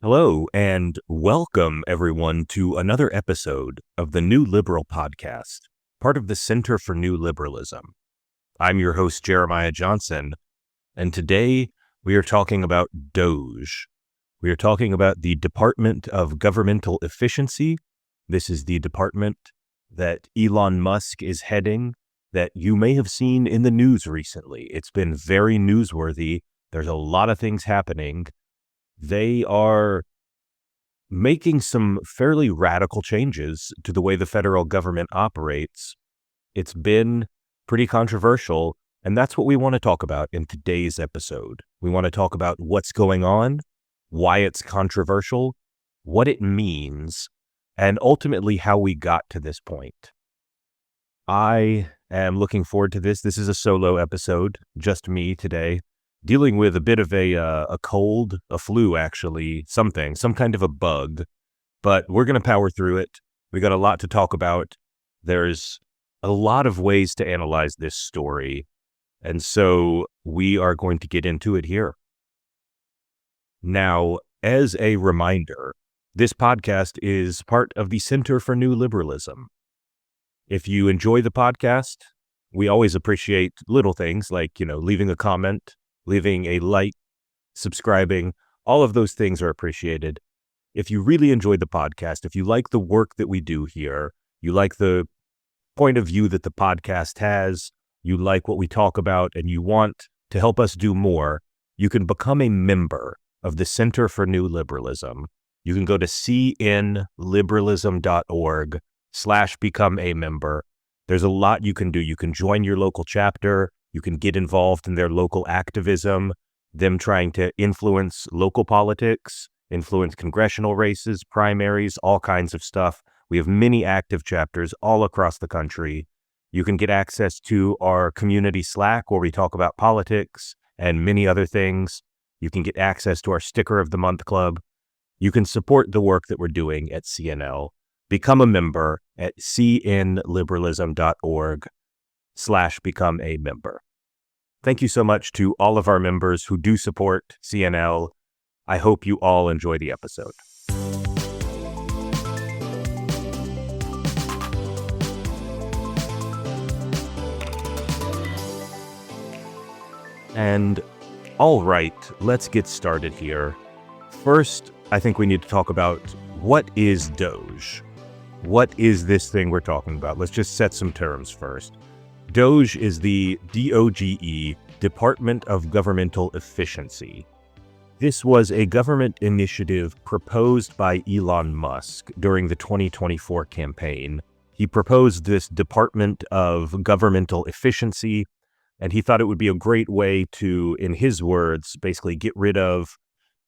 Hello, and welcome everyone to another episode of the New Liberal Podcast, part of the Center for New Liberalism. I'm your host, Jeremiah Johnson, and today we are talking about DOGE. We are talking about the Department of Governmental Efficiency. This is the department that Elon Musk is heading that you may have seen in the news recently. It's been very newsworthy. There's a lot of things happening. They are making some fairly radical changes to the way the federal government operates. It's been pretty controversial, and that's what we want to talk about in today's episode. We want to talk about what's going on, why it's controversial, what it means, and ultimately how we got to this point. I am looking forward to this. This is a solo episode, just me today, dealing with a bit of a cold, a flu actually, some kind of a bug, but we're going to power through it. We got a lot to talk about. There's a lot of ways to analyze this story, and so we are going to get into it here. Now, as a reminder, this podcast is part of the Center for New Liberalism. If you enjoy the podcast, we always appreciate little things like, leaving a comment, leaving a like, subscribing. All of those things are appreciated. If you really enjoy the podcast, if you like the work that we do here, you like the point of view that the podcast has, you like what we talk about, and you want to help us do more, you can become a member of the Center for New Liberalism. You can go to cnliberalism.org/become a member. There's a lot you can do. You can join your local chapter. You can get involved in their local activism, them trying to influence local politics, influence congressional races, primaries, all kinds of stuff. We have many active chapters all across the country. You can get access to our community Slack where we talk about politics and many other things. You can get access to our Sticker of the Month Club. You can support the work that we're doing at CNL. Become a member at cnliberalism.org/become a member. Thank you so much to all of our members who do support CNL. I hope you all enjoy the episode. And all right, let's get started here. First, I think we need to talk about what is DOGE? What is this thing we're talking about? Let's just set some terms first. DOGE is the DOGE, Department of Governmental Efficiency. This was a government initiative proposed by Elon Musk during the 2024 campaign. He proposed this Department of Governmental Efficiency, and he thought it would be a great way to, in his words, basically get rid of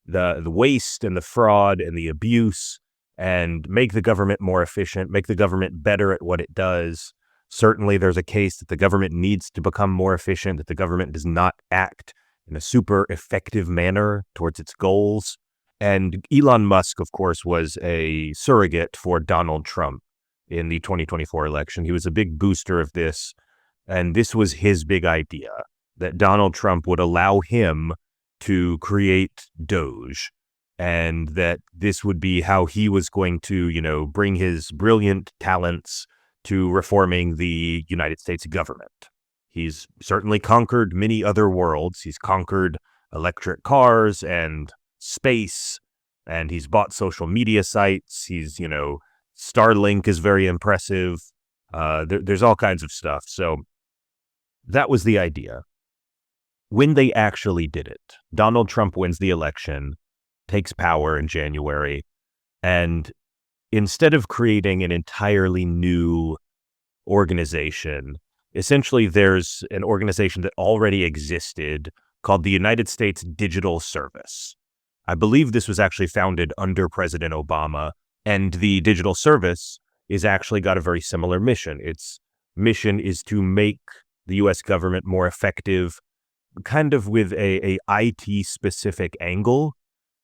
the waste and the fraud and the abuse and make the government more efficient, make the government better at what it does. Certainly, there's a case that the government needs to become more efficient, that the government does not act in a super effective manner towards its goals. And Elon Musk, of course, was a surrogate for Donald Trump in the 2024 election. He was a big booster of this. And this was his big idea, that Donald Trump would allow him to create DOGE, and that this would be how he was going to, bring his brilliant talents to reforming the United States government. He's certainly conquered many other worlds. He's conquered electric cars and space, and he's bought social media sites. He's, Starlink is very impressive. There's all kinds of stuff. So that was the idea. When they actually did it, Donald Trump wins the election, takes power in January, and instead of creating an entirely new organization, essentially there's an organization that already existed called the United States Digital Service. I believe this was actually founded under President Obama, and the Digital Service is actually got a very similar mission. Its mission is to make the U.S. government more effective, kind of with a IT-specific angle,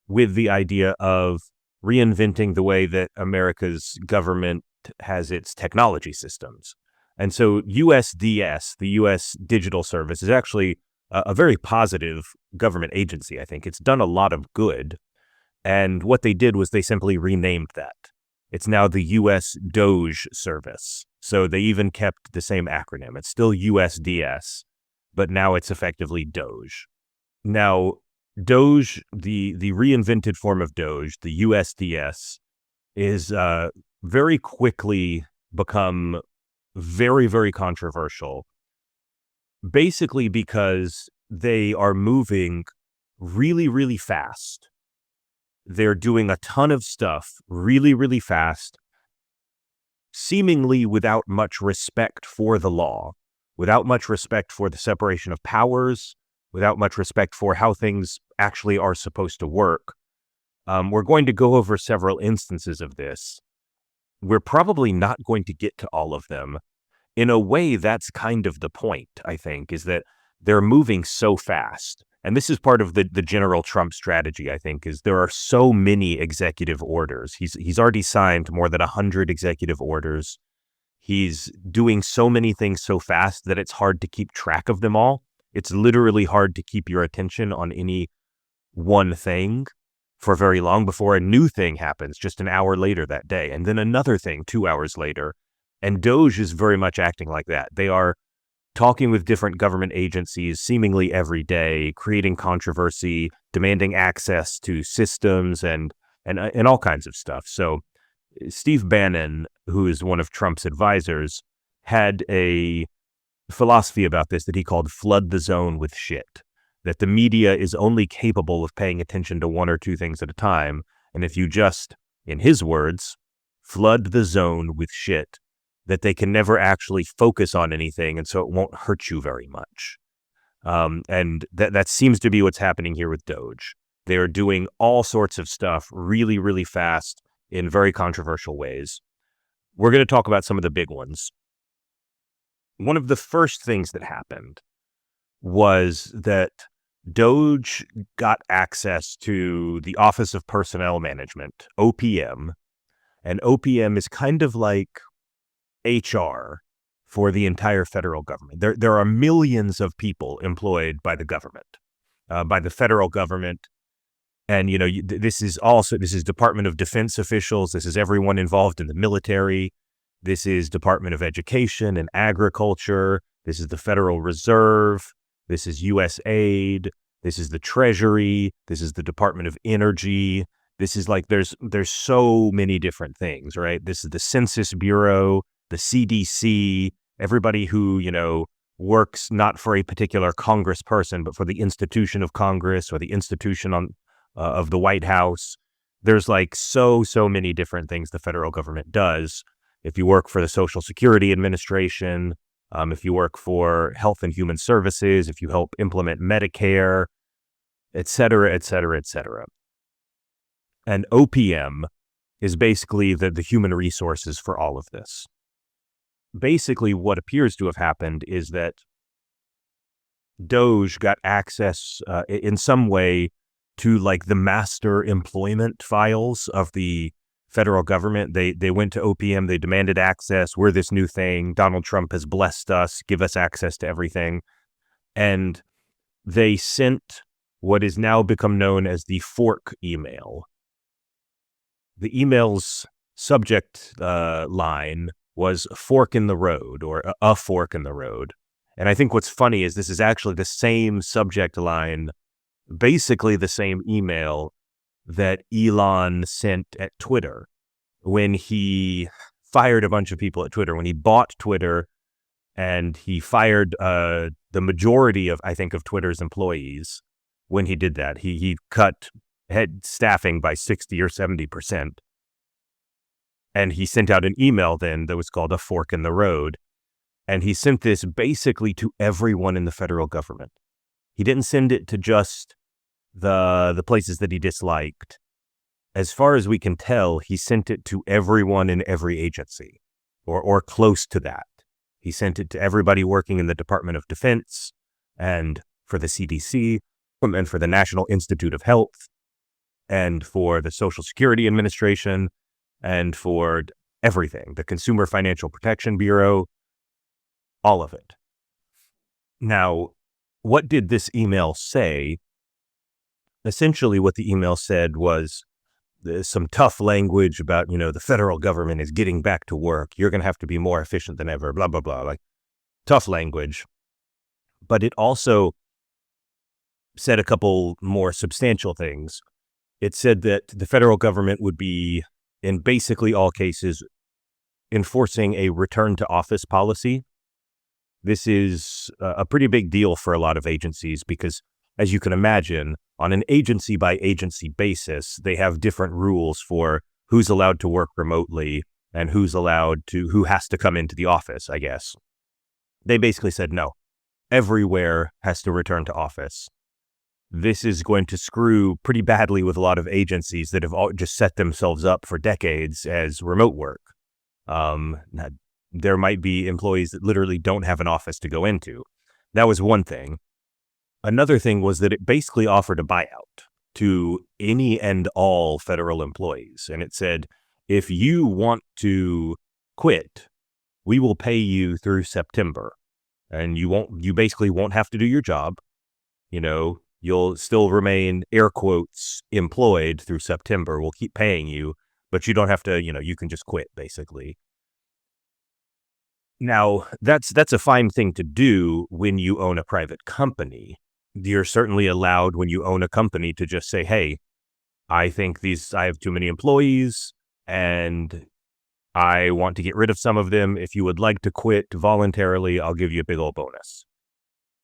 with the idea of reinventing the way that America's government has its technology systems. And so USDS, the U.S. Digital Service, is actually a very positive government agency, I think. It's done a lot of good. And what they did was they simply renamed that. It's now the U.S. DOGE service. So they even kept the same acronym. It's still USDS, but now it's effectively DOGE. Now, DOGE, the reinvented form of DOGE, the USDS, is very quickly become very, very controversial, basically because they are moving really, really fast. They're doing a ton of stuff really, really fast, seemingly without much respect for the law, without much respect for the separation of powers, without much respect for how things actually are supposed to work. We're going to go over several instances of this. We're probably not going to get to all of them. In a way, that's kind of the point, I think, is that they're moving so fast. And this is part of the general Trump strategy, I think, is there are so many executive orders. He's already signed more than 100 executive orders. He's doing so many things so fast that it's hard to keep track of them all. It's literally hard to keep your attention on any one thing for very long before a new thing happens just an hour later that day, and then another thing 2 hours later. And DOGE is very much acting like that. They are talking with different government agencies seemingly every day, creating controversy, demanding access to systems and all kinds of stuff. So Steve Bannon, who is one of Trump's advisors, had a philosophy about this that he called flood the zone with shit, that the media is only capable of paying attention to one or two things at a time. And if you just, in his words, flood the zone with shit, that they can never actually focus on anything, and so it won't hurt you very much. And that seems to be what's happening here with DOGE. They're doing all sorts of stuff really, really fast in very controversial ways. We're going to talk about some of the big ones. One of the first things that happened was that DOGE got access to the Office of Personnel Management, OPM, and OPM is kind of like HR for the entire federal government. There are millions of people employed by the government, by the federal government. And, this is Department of Defense officials. This is everyone involved in the military. This is Department of Education and Agriculture. This is the Federal Reserve. This is USAID. This is the Treasury. This is the Department of Energy. This is like, there's so many different things, right? This is the Census Bureau, the CDC, everybody who, works not for a particular Congress person, but for the institution of Congress or the institution of the White House. There's like so many different things the federal government does. If you work for the Social Security Administration, if you work for Health and Human Services, if you help implement Medicare, et cetera, et cetera, et cetera. And OPM is basically the human resources for all of this. Basically, what appears to have happened is that DOGE got access in some way to like the master employment files of the federal government. They went to OPM, they demanded access. We're this new thing. Donald Trump has blessed us, give us access to everything. And they sent what is now become known as the fork email. The email's subject line was fork in the road, or a fork in the road. And I think what's funny is this is actually the same subject line, basically the same email that Elon sent at Twitter when he fired a bunch of people at Twitter, when he bought Twitter and he fired the majority of, I think, of Twitter's employees. When he did that, he cut head staffing by 60 or 70%. And he sent out an email then that was called a fork in the road. And he sent this basically to everyone in the federal government. He didn't send it to just the places that he disliked. As far as we can tell, he sent it to everyone in every agency, or close to that. He sent it to everybody working in the Department of Defense, and for the CDC, and for the National Institute of Health, and for the Social Security Administration, and for everything, the Consumer Financial Protection Bureau, all of it. Now, what did this email say? Essentially, what the email said was, there's some tough language about, the federal government is getting back to work. You're going to have to be more efficient than ever, blah, blah, blah, like tough language. But it also said a couple more substantial things. It said that the federal government would be, in basically all cases, enforcing a return to office policy. This is a pretty big deal for a lot of agencies because, as you can imagine, on an agency by agency basis, they have different rules for who's allowed to work remotely and who has to come into the office, I guess. They basically said, no, everywhere has to return to office. This is going to screw pretty badly with a lot of agencies that have just set themselves up for decades as remote work. There might be employees that literally don't have an office to go into. That was one thing. Another thing was that it basically offered a buyout to any and all federal employees. And it said, if you want to quit, we will pay you through September. And you basically won't have to do your job. You'll still remain, air quotes, employed through September. We'll keep paying you, but you don't have to, you can just quit, basically. Now, that's a fine thing to do when you own a private company. You're certainly allowed when you own a company to just say, hey, I think I have too many employees and I want to get rid of some of them. If you would like to quit voluntarily, I'll give you a big old bonus.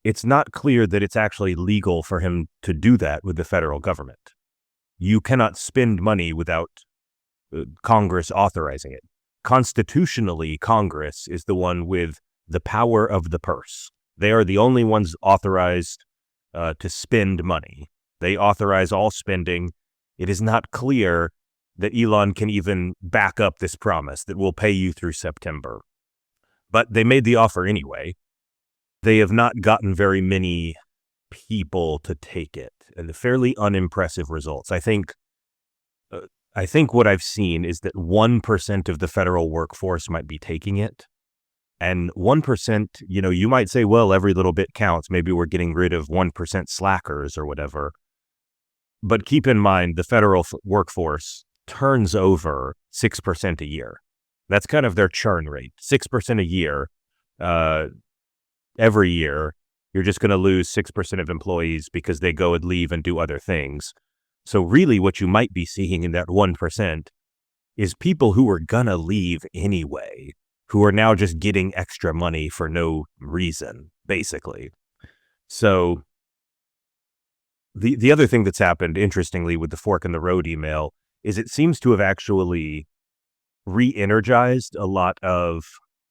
It's not clear that it's actually legal for him to do that with the federal government. You cannot spend money without Congress authorizing it. Constitutionally, Congress is the one with the power of the purse. They are the only ones authorized to spend money. They authorize all spending. It is not clear that Elon can even back up this promise that we'll pay you through September. But they made the offer anyway. They have not gotten very many people to take it, and fairly unimpressive results. I think what I've seen is that 1% of the federal workforce might be taking it. And 1%, you might say, well, every little bit counts. Maybe we're getting rid of 1% slackers or whatever. But keep in mind, the federal workforce turns over 6% a year. That's kind of their churn rate, 6% a year. Every year, you're just going to lose 6% of employees because they go and leave and do other things. So really what you might be seeing in that 1% is people who were going to leave anyway, who are now just getting extra money for no reason, basically. So the other thing that's happened, interestingly, with the fork in the road email is it seems to have actually re-energized a lot of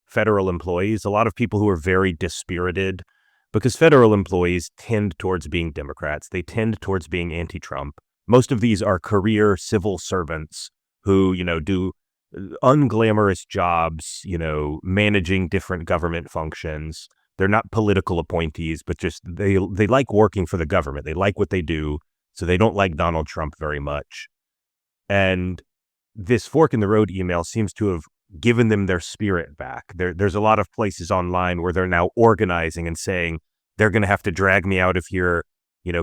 federal employees, a lot of people who are very dispirited, because federal employees tend towards being Democrats. They tend towards being anti-Trump. Most of these are career civil servants who, do unglamorous jobs, managing different government functions. They're not political appointees, but just they like working for the government. They like what they do, so they don't like Donald Trump very much. And this fork in the road email seems to have given them their spirit back. There's a lot of places online where they're now organizing and saying, they're going to have to drag me out of here,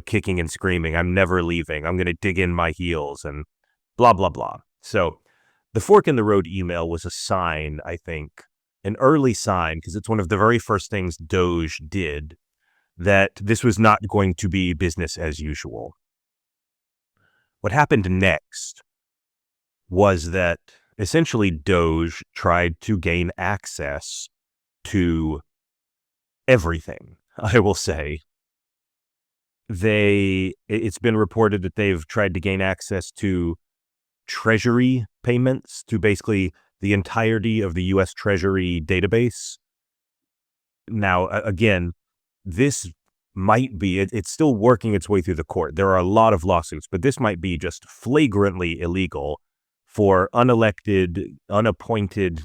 kicking and screaming. I'm never leaving. I'm going to dig in my heels and blah, blah, blah. So the fork in the road email was a sign, I think, an early sign, because it's one of the very first things DOGE did, that this was not going to be business as usual. What happened next was that essentially DOGE tried to gain access to everything, I will say. It's been reported that they've tried to gain access to Treasury payments, to basically the entirety of the U.S. Treasury database. Now, again, this might be, it's still working its way through the court. There are a lot of lawsuits, but this might be just flagrantly illegal for unelected, unappointed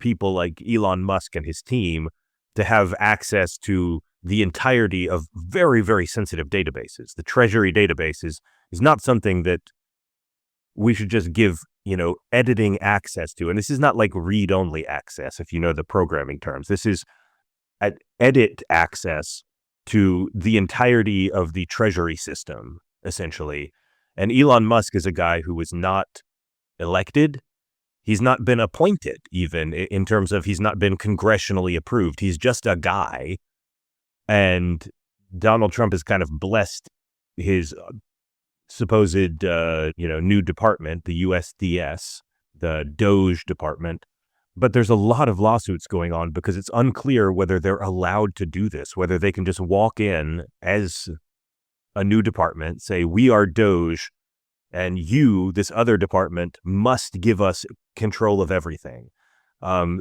people like Elon Musk and his team to have access to the entirety of very, very sensitive databases. The Treasury databases is not something that we should just give, editing access to. And this is not like read-only access, if you know the programming terms. This is edit access to the entirety of the Treasury system, essentially. And Elon Musk is a guy who was not elected. He's not been appointed, even in terms of he's not been congressionally approved. He's just a guy. And Donald Trump has kind of blessed his supposed, new department, the USDS, the DOGE department. But there's a lot of lawsuits going on because it's unclear whether they're allowed to do this, whether they can just walk in as a new department, say, we are DOGE, and you, this other department, must give us control of everything.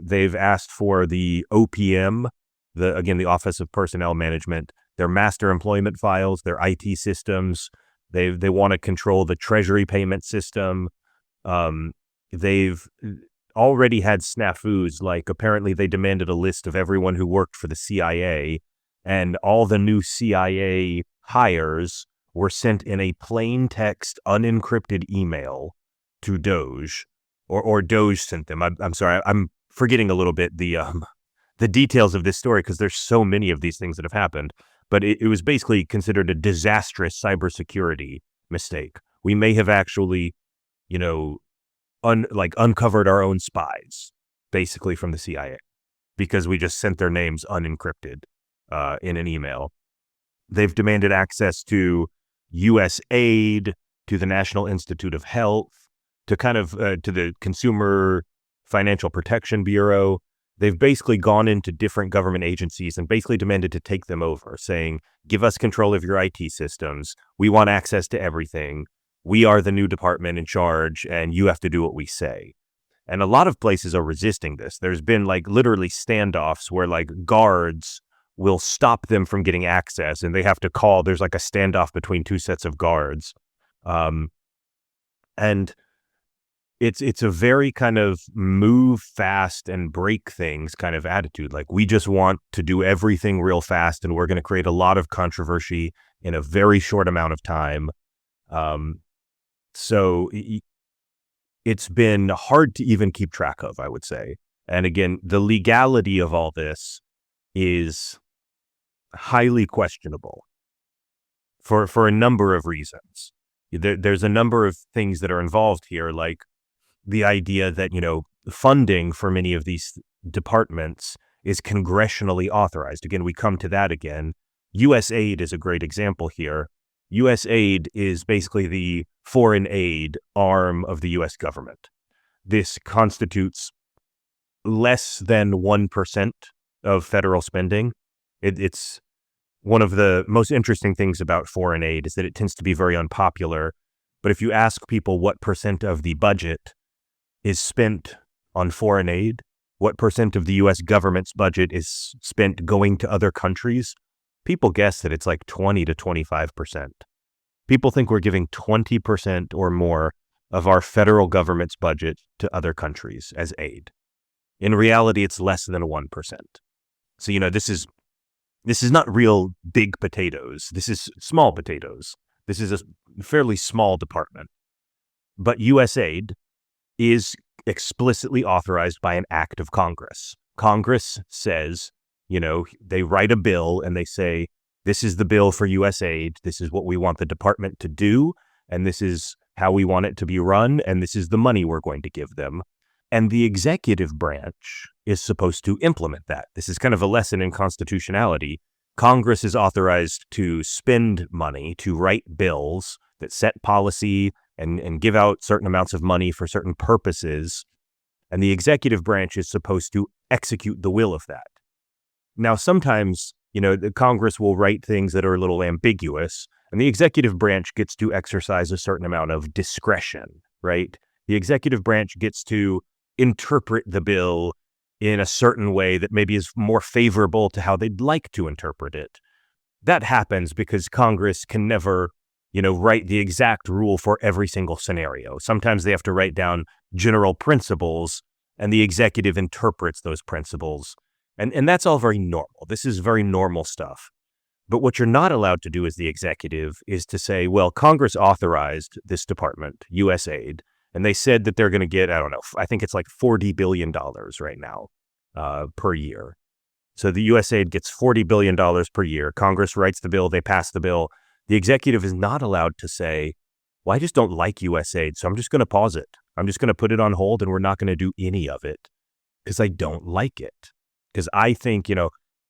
They've asked for the OPM, the Office of Personnel Management, their master employment files, their IT systems. They want to control the Treasury payment system. They've already had snafus, like apparently they demanded a list of everyone who worked for the CIA, and all the new CIA hires were sent in a plain text, unencrypted email to DOGE, or DOGE sent them. I'm sorry, I'm forgetting a little bit the details of this story because there's so many of these things that have happened. But it was basically considered a disastrous cybersecurity mistake. We may have actually, uncovered our own spies, basically from the CIA, because we just sent their names unencrypted in an email. They've demanded access to U.S. aid, to the National Institute of Health, to to the Consumer Financial Protection Bureau. They've basically gone into different government agencies and basically demanded to take them over, saying, give us control of your IT systems. We want access to everything. We are the new department in charge, and you have to do what we say. And a lot of places are resisting this. There's been literally standoffs where guards will stop them from getting access, and they have to call. There's a standoff between two sets of guards. And it's a very kind of move fast and break things kind of attitude. We just want to do everything real fast, and we're going to create a lot of controversy in a very short amount of time. So it's been hard to even keep track of, I would say. And again, the legality of all this is highly questionable for a number of reasons. There's a number of things that are involved here, like the idea that, funding for many of these departments is congressionally authorized. Again, we come to that again. U.S. aid is a great example here. U.S. aid is basically the foreign aid arm of the U.S. government. This constitutes less than 1% of federal spending. It's one of the most interesting things about foreign aid is that it tends to be very unpopular. But if you ask people what percent of the budget is spent on foreign aid, what percent of the U.S. government's budget is spent going to other countries, people guess that it's 20 to 25%. People think we're giving 20% or more of our federal government's budget to other countries as aid. In reality, it's less than 1%. So, this is not real big potatoes. This is small potatoes. This is a fairly small department. But U.S. aid is explicitly authorized by an act of Congress. Congress says, they write a bill and they say, this is the bill for U.S. aid. This is what we want the department to do. And this is how we want it to be run. And this is the money we're going to give them. And the executive branch is supposed to implement that. This is kind of a lesson in constitutionality. Congress is authorized to spend money, to write bills that set policy and give out certain amounts of money for certain purposes. And the executive branch is supposed to execute the will of that. Now, sometimes, the Congress will write things that are a little ambiguous, and the executive branch gets to exercise a certain amount of discretion, right? The executive branch gets to interpret the bill in a certain way that maybe is more favorable to how they'd like to interpret it. That happens because Congress can never, write the exact rule for every single scenario. Sometimes they have to write down general principles, and the executive interprets those principles. And that's all very normal. This is very normal stuff. But what you're not allowed to do as the executive is to say, well, Congress authorized this department, U.S. aid, and they said that they're going to get, I think it's $40 billion right now per year. So the U.S. aid gets $40 billion per year. Congress writes the bill, they pass the bill. The executive is not allowed to say, Well, I just don't like USAID, so I'm just going to pause it. I'm just going to put it on hold and we're not going to do any of it because I don't like it. Because I think,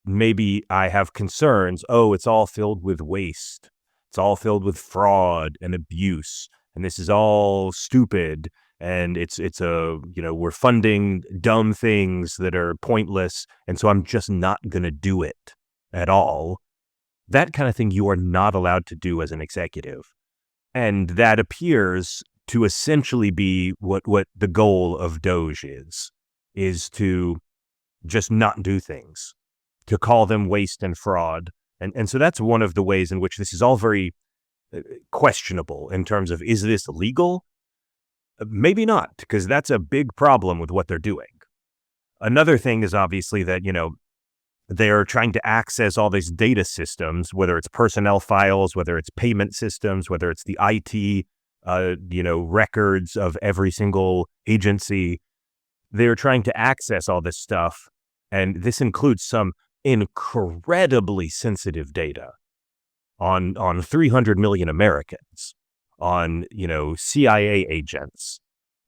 maybe I have concerns. Oh, it's all filled with waste. It's all filled with fraud and abuse. And this is all stupid. And we're funding dumb things that are pointless. And so I'm just not going to do it at all. That kind of thing you are not allowed to do as an executive. And that appears to essentially be what the goal of DOGE is to just not do things, to call them waste and fraud. And so that's one of the ways in which this is all very questionable in terms of, is this legal? Maybe not, because that's a big problem with what they're doing. Another thing is obviously that, they're trying to access all these data systems, whether it's personnel files, whether it's payment systems, whether it's the IT, records of every single agency. They're trying to access all this stuff. And this includes some incredibly sensitive data on 300 million Americans, on, CIA agents,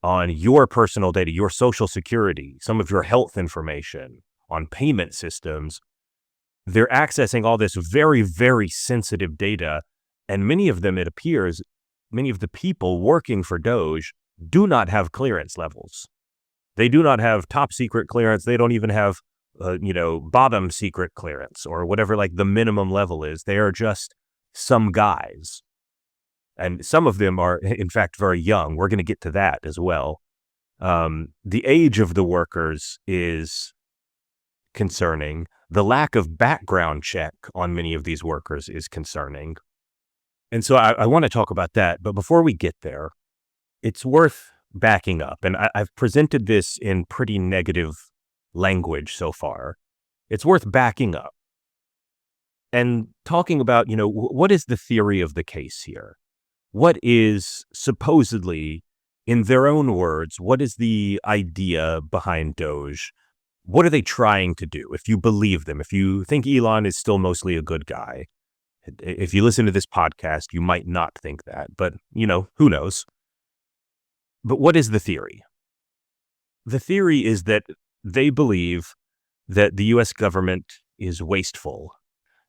on your personal data, your social security, some of your health information, on payment systems. They're accessing all this very, very sensitive data. And many of them, it appears, many of the people working for DOGE do not have clearance levels. They do not have top secret clearance. They don't even have, bottom secret clearance or whatever like the minimum level is. They are just some guys. And some of them are, in fact, very young. We're going to get to that as well. The age of the workers is concerning. The lack of background check on many of these workers is concerning. And so I want to talk about that. But before we get there, it's worth backing up. And I've presented this in pretty negative language so far. It's worth backing up and talking about, what is the theory of the case here? What is supposedly, in their own words, what is the idea behind DOGE? What are they trying to do? If you believe them, if you think Elon is still mostly a good guy, if you listen to this podcast, you might not think that, but, who knows? But what is the theory? The theory is that they believe that the U.S. government is wasteful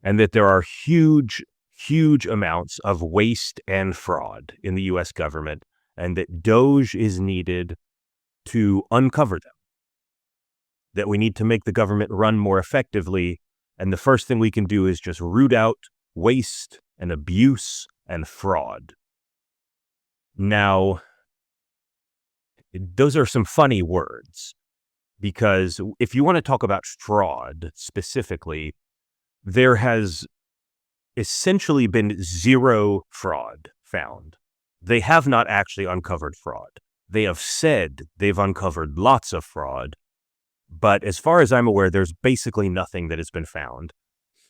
and that there are huge, huge amounts of waste and fraud in the U.S. government, and that DOGE is needed to uncover them. That we need to make the government run more effectively, and the first thing we can do is just root out waste and abuse and fraud. Now, those are some funny words, because if you want to talk about fraud specifically, there has essentially been zero fraud found. They have not actually uncovered fraud. They have said they've uncovered lots of fraud, but as far as I'm aware, there's basically nothing that has been found.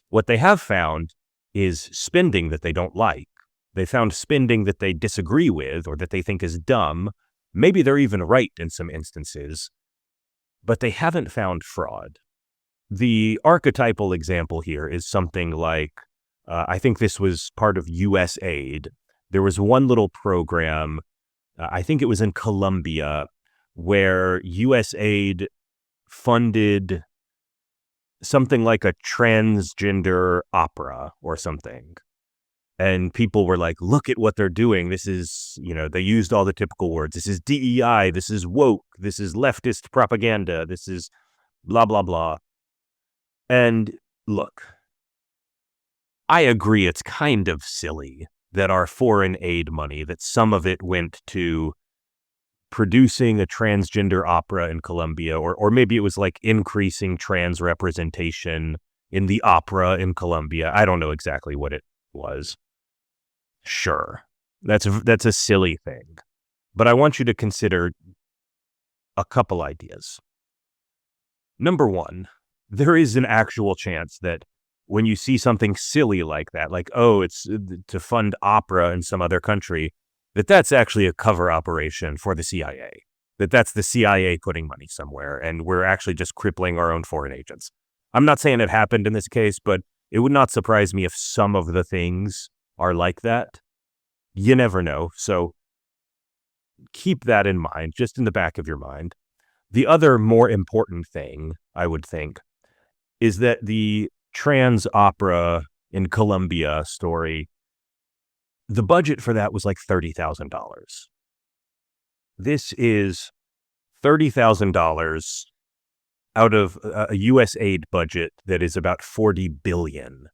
What they have found is spending that they don't like. They found spending that they disagree with or that they think is dumb. Maybe they're even right in some instances, but they haven't found fraud. The archetypal example here is something like, I think this was part of USAID. There was one little program, I think it was in Colombia, where USAID funded something like a transgender opera or something. And people were like, look at what they're doing. This is, they used all the typical words. This is DEI. This is woke. This is leftist propaganda. This is blah, blah, blah. And look, I agree it's kind of silly that our foreign aid money, that some of it went to producing a transgender opera in Colombia, or maybe it was like increasing trans representation in the opera in Colombia. I don't know exactly what it was. Sure, that's a silly thing. But I want you to consider a couple ideas. Number one, there is an actual chance that when you see something silly like that, like, oh, it's to fund opera in some other country, that's actually a cover operation for the CIA. That's the CIA putting money somewhere, and we're actually just crippling our own foreign agents. I'm not saying it happened in this case, but it would not surprise me if some of the things are like that. You never know. So keep that in mind, just in the back of your mind. The other more important thing, I would think, is that the trans opera in Colombia story, the budget for that was like $30,000. This is $30,000 out of a U.S. aid budget that is about $40 billion.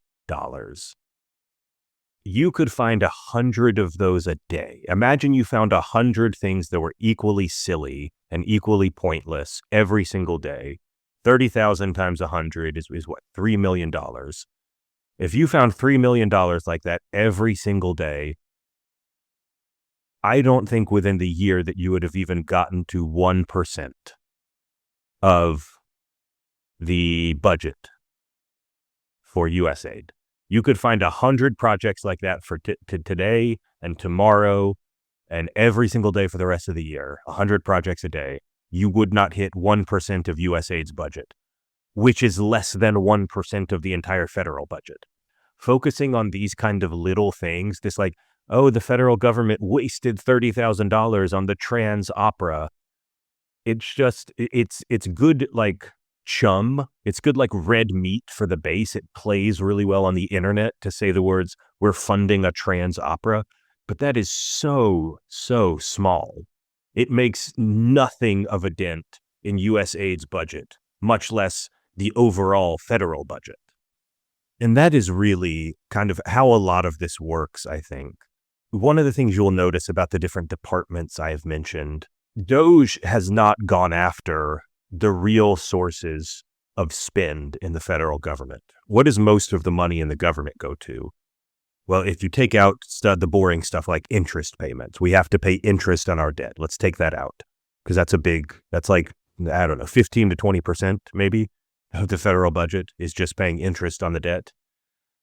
You could find 100 of those a day. Imagine you found 100 things that were equally silly and equally pointless every single day. 30,000 times 100 is what, $3 million. If you found $3 million like that every single day, I don't think within the year that you would have even gotten to 1% of the budget for U.S. aid. You could find 100 projects like that for today and tomorrow and every single day for the rest of the year, 100 projects a day. You would not hit 1% of U.S. aid's budget, which is less than 1% of the entire federal budget. Focusing on these kind of little things, this like, oh, the federal government wasted $30,000 on the trans opera. It's just, it's good like chum. It's good like red meat for the base. It plays really well on the internet to say the words, we're funding a trans opera. But that is so small. It makes nothing of a dent in U.S. aid's budget, much less the overall federal budget. And that is really kind of how a lot of this works, I think. One of the things you'll notice about the different departments I've mentioned, DOGE has not gone after the real sources of spend in the federal government. What does most of the money in the government go to? Well, if you take out the boring stuff like interest payments, we have to pay interest on our debt. Let's take that out because that's like, I don't know, 15 to 20% maybe of the federal budget is just paying interest on the debt.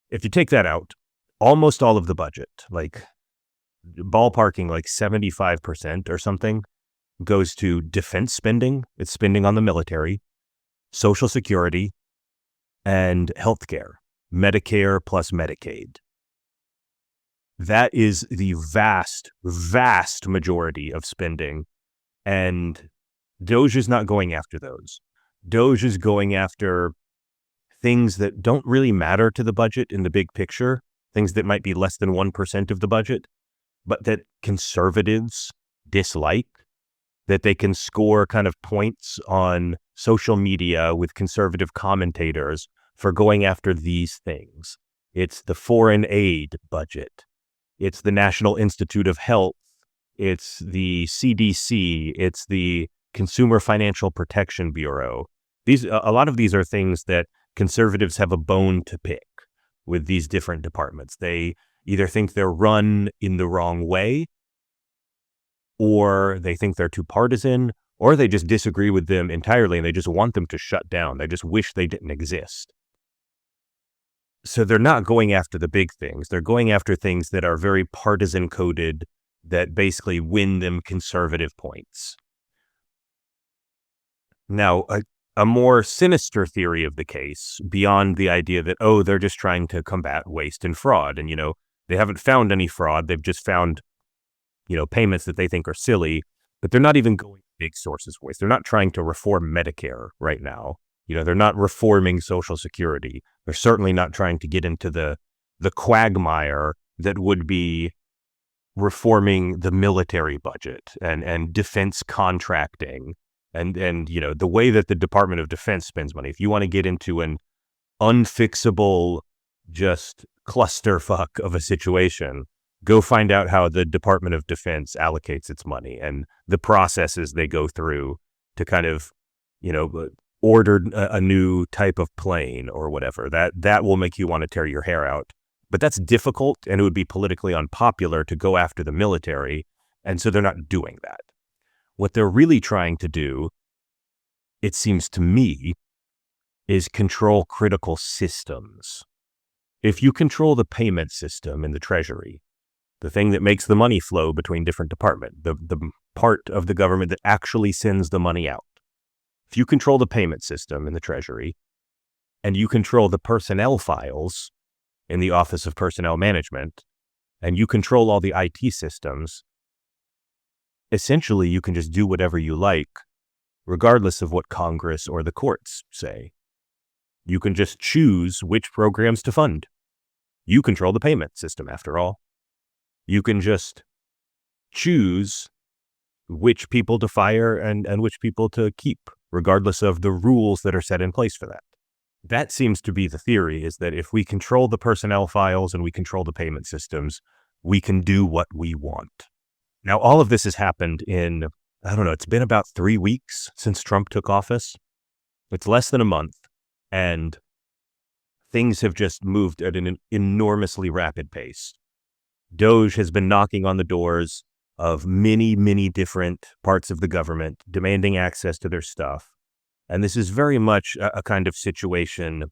If you take that out, almost all of the budget, like ballparking like 75% or something, goes to defense spending. It's spending on the military, Social Security, and healthcare, Medicare plus Medicaid. That is the vast majority of spending, and DOGE is not going after those. DOGE is going after things that don't really matter to the budget in the big picture, things that might be less than 1% of the budget, but that conservatives dislike, that they can score kind of points on social media with conservative commentators for going after these things. It's the foreign aid budget. It's the National Institute of Health. It's the CDC. It's the Consumer Financial Protection Bureau. A lot of these are things that conservatives have a bone to pick with these different departments. They either think they're run in the wrong way, or they think they're too partisan, or they just disagree with them entirely and they just want them to shut down. They just wish they didn't exist. So they're not going after the big things. They're going after things that are very partisan coded that basically win them conservative points. Now, a more sinister theory of the case, beyond the idea that, oh, they're just trying to combat waste and fraud. And, they haven't found any fraud. They've just found payments that they think are silly, but they're not even going big sources of waste. They're not trying to reform Medicare right now. They're not reforming Social Security. They're certainly not trying to get into the quagmire that would be reforming the military budget and defense contracting and the way that the Department of Defense spends money. If you want to get into an unfixable, just clusterfuck of a situation, go find out how the Department of Defense allocates its money and the processes they go through to kind of, order a new type of plane or whatever. That will make you want to tear your hair out. But that's difficult, and it would be politically unpopular to go after the military, and so they're not doing that. What they're really trying to do, it seems to me, is control critical systems. If you control the payment system in the Treasury, the thing that makes the money flow between different departments, the part of the government that actually sends the money out. If you control the payment system in the Treasury, and you control the personnel files in the Office of Personnel Management, and you control all the IT systems, essentially you can just do whatever you like, regardless of what Congress or the courts say. You can just choose which programs to fund. You control the payment system, after all. You can just choose which people to fire and which people to keep, regardless of the rules that are set in place for that. That seems to be the theory, is that if we control the personnel files and we control the payment systems, we can do what we want. Now, all of this has happened in, I don't know, it's been about 3 weeks since Trump took office. It's less than a month, and things have just moved at an enormously rapid pace. DOGE has been knocking on the doors of many, many different parts of the government, demanding access to their stuff. And this is very much a kind of situation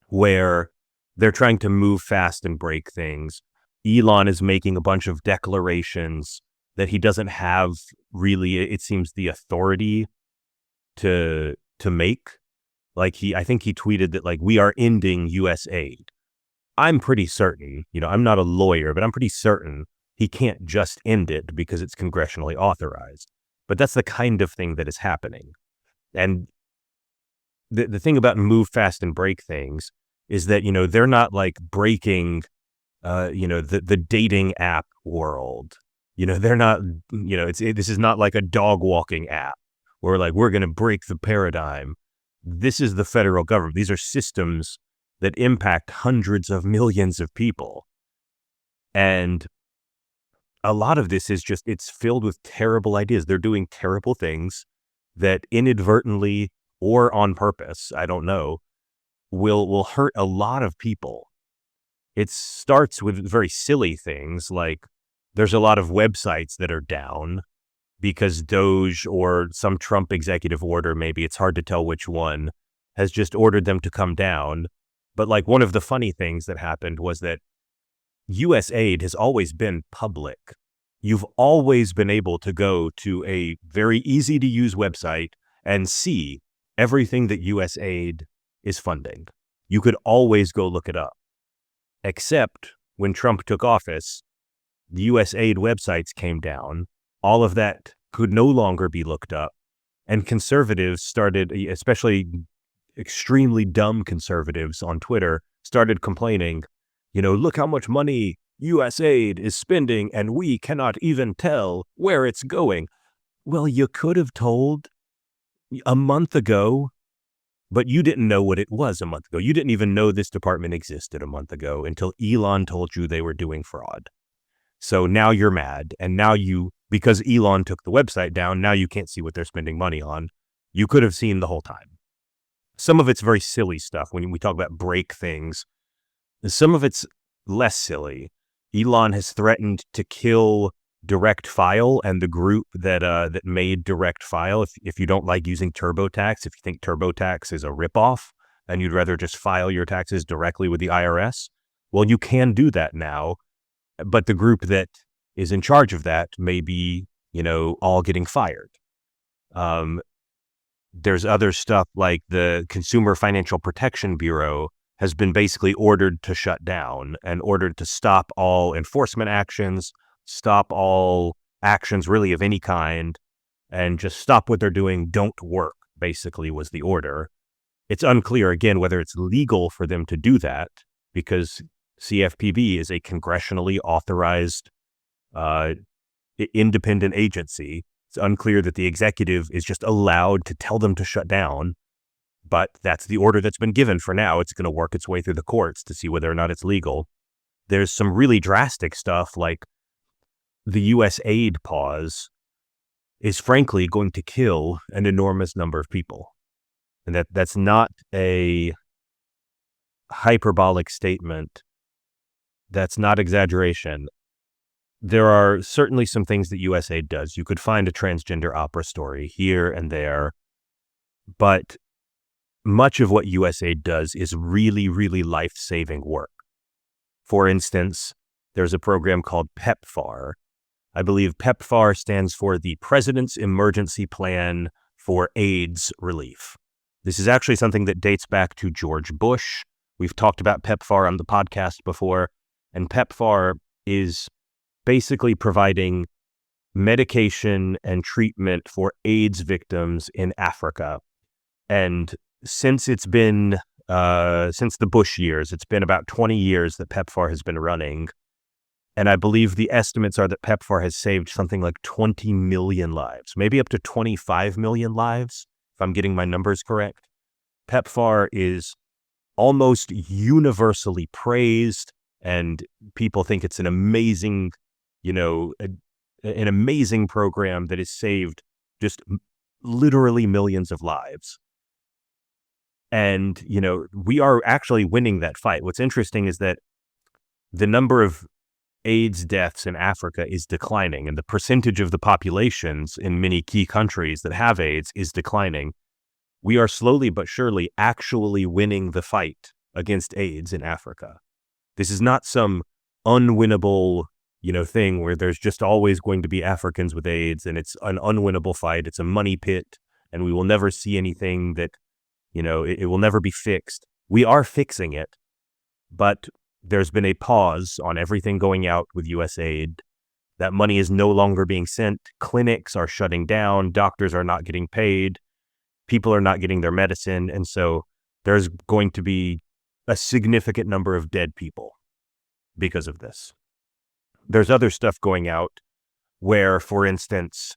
where they're trying to move fast and break things. Elon is making a bunch of declarations that he doesn't have really, it seems, the authority to make. Like I think he tweeted that, like, we are ending U.S. aid. I'm pretty certain, I'm not a lawyer, but I'm pretty certain he can't just end it because it's congressionally authorized. But that's the kind of thing that is happening. And the thing about move fast and break things is that, they're not like breaking, the dating app world. They're not, this is not like a dog walking app where like, we're going to break the paradigm. This is the federal government. These are systems that impact hundreds of millions of people. And a lot of this is just, it's filled with terrible ideas. They're doing terrible things that inadvertently or on purpose, I don't know, will hurt a lot of people. It starts with very silly things like there's a lot of websites that are down because DOGE or some Trump executive order, maybe it's hard to tell which one, has just ordered them to come down. But like one of the funny things that happened was that U.S. aid has always been public. You've always been able to go to a very easy to use website and see everything that U.S. aid is funding. You could always go look it up. Except when Trump took office, the U.S. aid websites came down. All of that could no longer be looked up. And conservatives started, especially extremely dumb conservatives on Twitter, started complaining, look how much money U.S. aid is spending and we cannot even tell where it's going. Well, you could have told a month ago, but you didn't know what it was a month ago. You didn't even know this department existed a month ago until Elon told you they were doing fraud. So now you're mad. And now because Elon took the website down, now you can't see what they're spending money on. You could have seen the whole time. Some of it's very silly stuff when we talk about break things. Some of it's less silly. Elon has threatened to kill Direct File and the group that made Direct File. If you don't like using TurboTax, if you think TurboTax is a ripoff and you'd rather just file your taxes directly with the IRS, well, you can do that now. But the group that is in charge of that may be, all getting fired. There's other stuff like the Consumer Financial Protection Bureau has been basically ordered to shut down and ordered to stop all enforcement actions, stop all actions really of any kind, and just stop what they're doing. Don't work, basically, was the order. It's unclear, again, whether it's legal for them to do that because CFPB is a congressionally authorized independent agency. It's unclear that the executive is just allowed to tell them to shut down, but that's the order that's been given for now. It's going to work its way through the courts to see whether or not it's legal. There's some really drastic stuff like the U.S. aid pause is frankly going to kill an enormous number of people. And that's not a hyperbolic statement. That's not exaggeration. There are certainly some things that U.S. aid does. You could find a transgender opera story here and there, but much of what U.S. aid does is really, really life-saving work. For instance, there's a program called PEPFAR. I believe PEPFAR stands for the President's Emergency Plan for AIDS Relief. This is actually something that dates back to George Bush. We've talked about PEPFAR on the podcast before, and PEPFAR is basically providing medication and treatment for AIDS victims in Africa. And since it's been, since the Bush years, it's been about 20 years that PEPFAR has been running. And I believe the estimates are that PEPFAR has saved something like 20 million lives, maybe up to 25 million lives, if I'm getting my numbers correct. PEPFAR is almost universally praised, and people think it's an amazing, an amazing program that has saved just literally millions of lives. And, we are actually winning that fight. What's interesting is that the number of AIDS deaths in Africa is declining, and the percentage of the populations in many key countries that have AIDS is declining. We are slowly but surely actually winning the fight against AIDS in Africa. This is not some unwinnable, thing where there's just always going to be Africans with AIDS and it's an unwinnable fight. It's a money pit and we will never see anything that, it will never be fixed. We are fixing it, but there's been a pause on everything going out with USAID. That money is no longer being sent. Clinics are shutting down. Doctors are not getting paid. People are not getting their medicine. And so there's going to be a significant number of dead people because of this. There's other stuff going out where, for instance,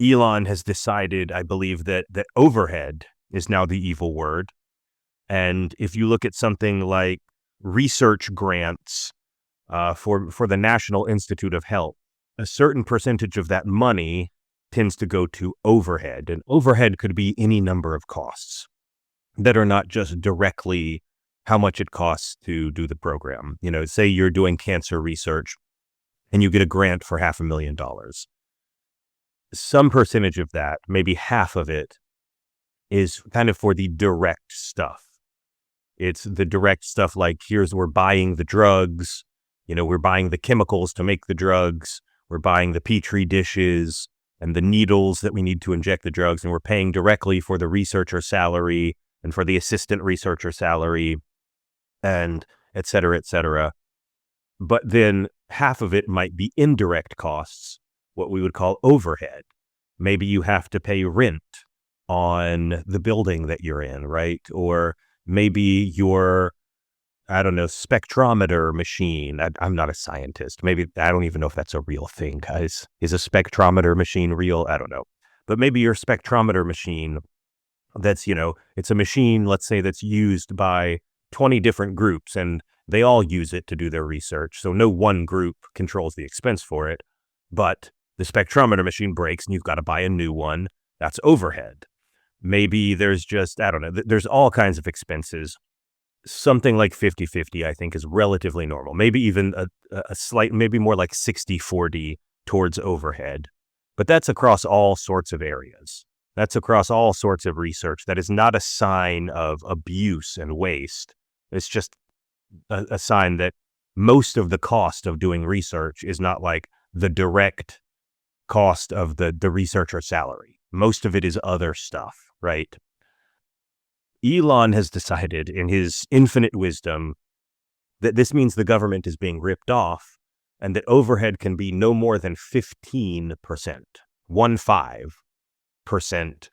Elon has decided, I believe, that overhead is now the evil word. And if you look at something like research grants for the National Institute of Health, a certain percentage of that money tends to go to overhead. And overhead could be any number of costs that are not just directly how much it costs to do the program. Say you're doing cancer research and you get a grant for $500,000. Some percentage of that, maybe half of it, is kind of for the direct stuff. It's the direct stuff like, we're buying the drugs, we're buying the chemicals to make the drugs, we're buying the petri dishes and the needles that we need to inject the drugs, and we're paying directly for the researcher salary and for the assistant researcher salary, and et cetera, et cetera. But then half of it might be indirect costs, what we would call overhead. Maybe you have to pay rent on the building that you're in, right? Or maybe your, spectrometer machine. I'm not a scientist. Maybe, I don't even know if that's a real thing, guys. Is a spectrometer machine real? I don't know. But maybe your spectrometer machine, that's, it's a machine, let's say, that's used by 20 different groups and they all use it to do their research. So no one group controls the expense for it, but the spectrometer machine breaks and you've got to buy a new one. That's overhead. Maybe there's just, there's all kinds of expenses. Something like 50-50, I think, is relatively normal. Maybe even a slight, maybe more like 60-40 towards overhead. But that's across all sorts of areas. That's across all sorts of research. That is not a sign of abuse and waste. It's just a sign that most of the cost of doing research is not like the direct cost of the researcher salary. Most of it is other stuff, right? Elon has decided in his infinite wisdom that this means the government is being ripped off and that overhead can be no more than 15%, 15%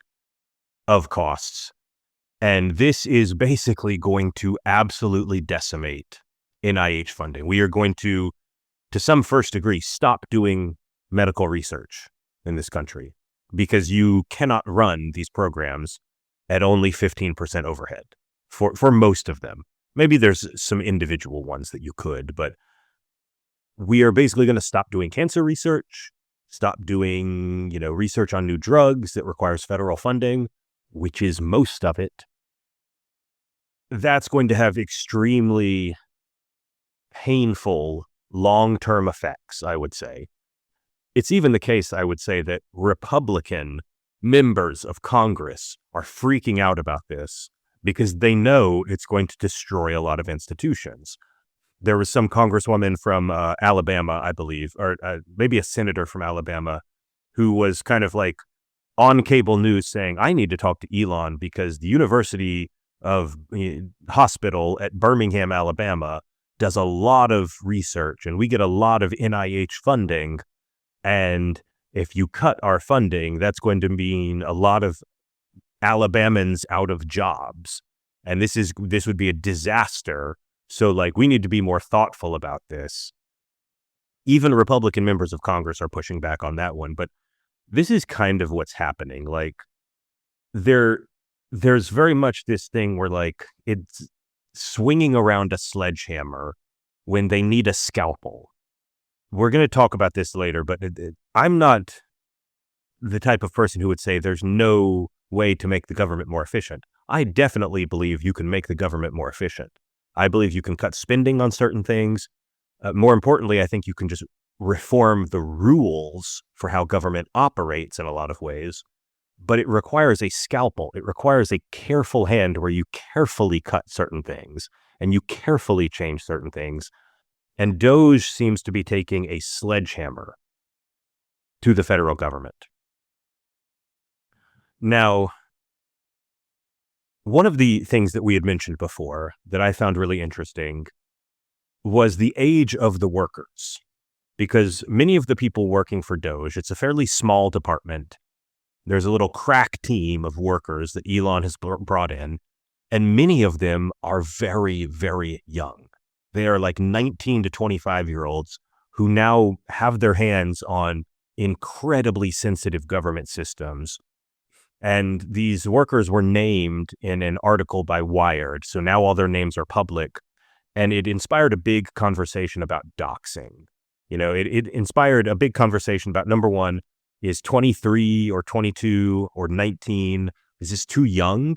of costs. And this is basically going to absolutely decimate NIH funding. We are going to some first degree, stop doing medical research in this country because you cannot run these programs at only 15% overhead for most of them. Maybe there's some individual ones that you could, but we are basically going to stop doing cancer research, stop doing, research on new drugs that requires federal funding, which is most of it. That's going to have extremely painful long-term effects, I would say. It's even the case, I would say, that Republican members of Congress are freaking out about this because they know it's going to destroy a lot of institutions. There was some congresswoman from Alabama, I believe, or maybe a senator from Alabama, who was kind of like on cable news saying, I need to talk to Elon because the University of Hospital at Birmingham, Alabama, does a lot of research and we get a lot of NIH funding. And if you cut our funding, that's going to mean a lot of Alabamans out of jobs. And this would be a disaster. So like we need to be more thoughtful about this. Even Republican members of Congress are pushing back on that one. But this is kind of what's happening. Like there's very much this thing where like it's swinging around a sledgehammer when they need a scalpel. We're going to talk about this later, but I'm not the type of person who would say there's no way to make the government more efficient. I definitely believe you can make the government more efficient. I believe you can cut spending on certain things. More importantly, I think you can just reform the rules for how government operates in a lot of ways. But it requires a scalpel. It requires a careful hand where you carefully cut certain things and you carefully change certain things. And DOGE seems to be taking a sledgehammer to the federal government. Now, one of the things that we had mentioned before that I found really interesting was the age of the workers, because many of the people working for DOGE, it's a fairly small department. There's a little crack team of workers that Elon has brought in, and many of them are very, very young. They are like 19 to 25-year-olds who now have their hands on incredibly sensitive government systems. And these workers were named in an article by Wired, so now all their names are public. And it inspired a big conversation about doxing. You know, it inspired a big conversation about, number one, is 23 or 22 or 19, is this too young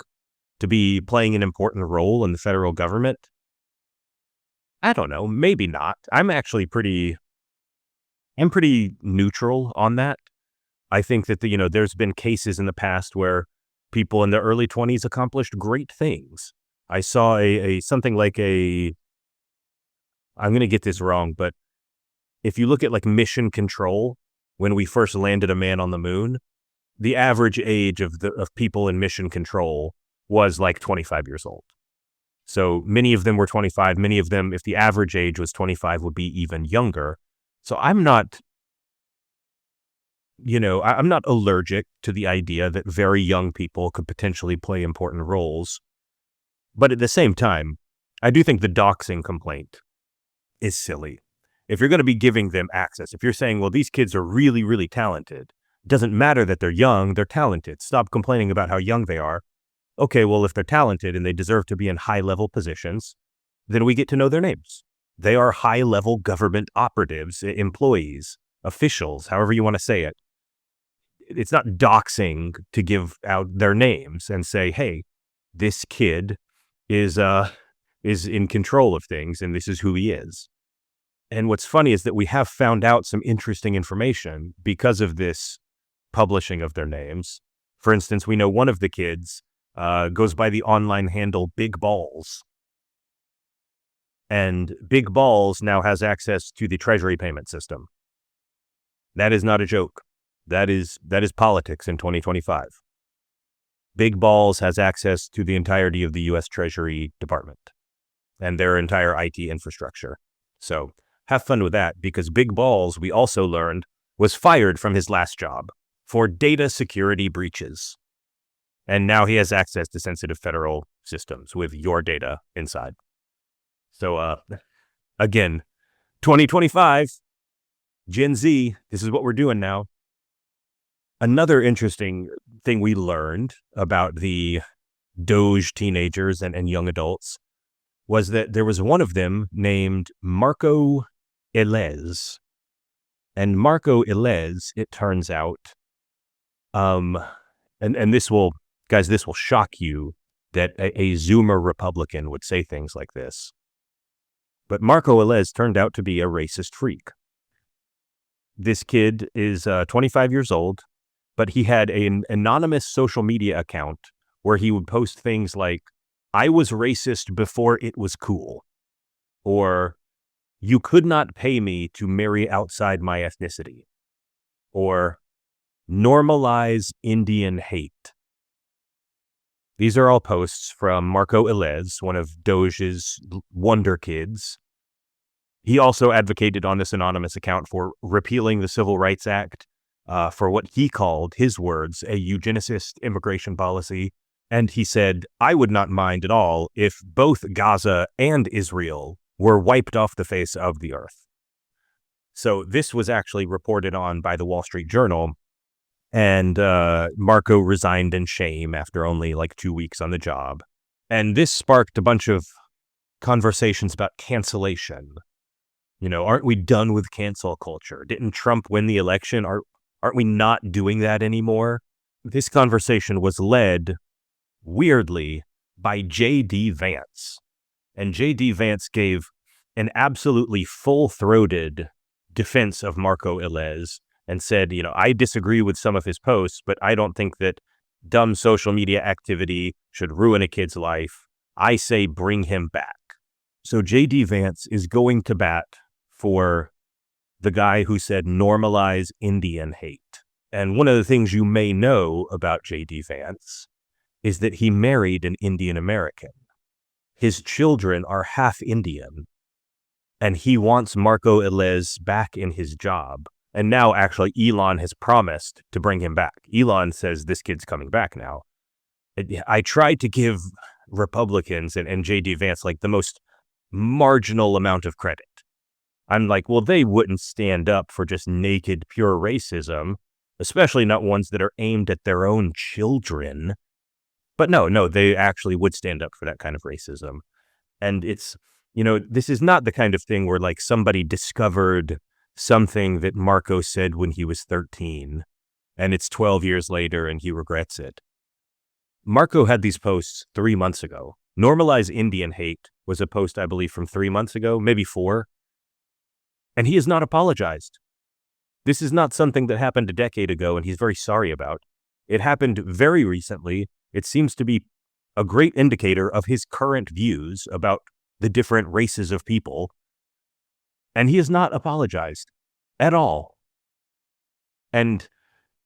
to be playing an important role in the federal government? I don't know, maybe not. I'm pretty neutral on that. I think that there's been cases in the past where people in their early 20s accomplished great things. I saw something like I'm going to get this wrong, but if you look at like mission control, when we first landed a man on the moon, the average age of people in mission control was like 25 years old. So many of them were 25. Many of them, if the average age was 25, would be even younger. So I'm not allergic to the idea that very young people could potentially play important roles. But at the same time, I do think the doxing complaint is silly. If you're going to be giving them access, if you're saying, well, these kids are really, really talented, it doesn't matter that they're young, they're talented. Stop complaining about how young they are. Okay, well, if they're talented and they deserve to be in high-level positions, then we get to know their names. They are high-level government operatives, employees, officials, however you want to say it. It's not doxing to give out their names and say, hey, this kid is in control of things and this is who he is. And what's funny is that we have found out some interesting information because of this publishing of their names. For instance, we know one of the kids goes by the online handle Big Balls. And Big Balls now has access to the Treasury payment system. That is not a joke. That is politics in 2025. Big Balls has access to the entirety of the U.S. Treasury Department and their entire IT infrastructure. So have fun with that, because Big Balls, we also learned, was fired from his last job for data security breaches. And now he has access to sensitive federal systems with your data inside. So again, 2025, Gen Z, this is what we're doing now. Another interesting thing we learned about the DOGE teenagers and young adults was that there was one of them named Marco Elez. And Marco Elez, it turns out, and this will shock you that a Zoomer Republican would say things like this. But Marco Elez turned out to be a racist freak. This kid is 25 years old, but he had an anonymous social media account where he would post things like, I was racist before it was cool, or you could not pay me to marry outside my ethnicity, or normalize Indian hate. These are all posts from Marco Elez, one of DOGE's wonder kids. He also advocated on this anonymous account for repealing the Civil Rights Act, for what he called, his words, a eugenicist immigration policy. And he said, I would not mind at all if both Gaza and Israel were wiped off the face of the earth. So this was actually reported on by the Wall Street Journal. And Marco resigned in shame after only like 2 weeks on the job. And this sparked a bunch of conversations about cancellation. Aren't we done with cancel culture? Didn't Trump win the election? Aren't we not doing that anymore? This conversation was led, weirdly, by J.D. Vance. And J.D. Vance gave an absolutely full-throated defense of Marco Elez and said, I disagree with some of his posts, but I don't think that dumb social media activity should ruin a kid's life. I say bring him back. So J.D. Vance is going to bat for the guy who said normalize Indian hate. And one of the things you may know about J.D. Vance is that he married an Indian American. His children are half Indian, and he wants Marco Elez back in his job. And now, actually, Elon has promised to bring him back. Elon says this kid's coming back now. I tried to give Republicans and J.D. Vance like the most marginal amount of credit. I'm like, well, they wouldn't stand up for just naked, pure racism, especially not ones that are aimed at their own children. But no, they actually would stand up for that kind of racism. And it's, this is not the kind of thing where like somebody discovered something that Marco said when he was 13, and it's 12 years later and he regrets it. Marco had these posts 3 months ago. Normalize Indian hate was a post, I believe, from 3 months ago, maybe 4. And he has not apologized. This is not something that happened a decade ago and he's very sorry about. It happened very recently. It seems to be a great indicator of his current views about the different races of people. And he has not apologized at all. And